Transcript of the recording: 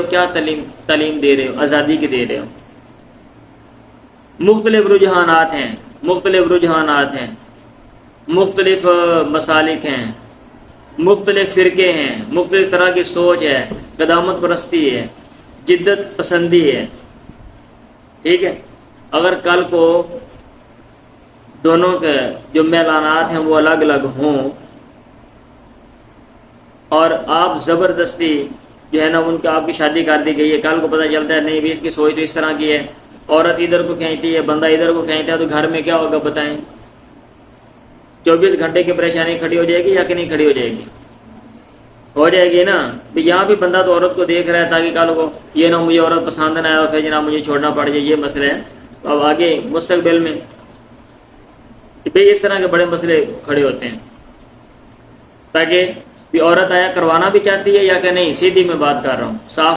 کیا تعلیم دے رہے ہو؟ آزادی کی دے رہے ہو۔ مختلف رجحانات ہیں، مختلف مسالک ہیں، مختلف فرقے ہیں، مختلف طرح کی سوچ ہے، قدامت پرستی ہے، جدت پسندی ہے، ٹھیک ہے۔ اگر کل کو دونوں کے جو میلانات ہیں وہ الگ الگ ہوں اور آپ زبردستی جو ہے نا ان کا آپ کی شادی کر دی گئی ہے، کل کو پتہ چلتا ہے نہیں بھی اس کی سوچ تو اس طرح کی ہے، عورت ادھر کو کھینچتی ہے، بندہ ادھر کو کھینچتا ہے، تو گھر میں کیا ہوگا بتائیں؟ 24 گھنٹے کی پریشانی کھڑی ہو جائے گی یا کہ نہیں کھڑی ہو جائے گی؟ ہو جائے گی نا۔ یہاں بھی بندہ تو عورت کو دیکھ رہا ہے تاکہ کل کو یہ نہ مجھے عورت پسند نہ آئے اور پھر جناب مجھے چھوڑنا پڑ جائے، یہ مسئلہ ہے۔ تو اب آگے مستقبل میں اس طرح کے بڑے مسئلے کھڑے ہوتے ہیں، تاکہ عورت آیا کروانا بھی چاہتی ہے یا کہ نہیں، سیدھی میں بات کر رہا ہوں، صاف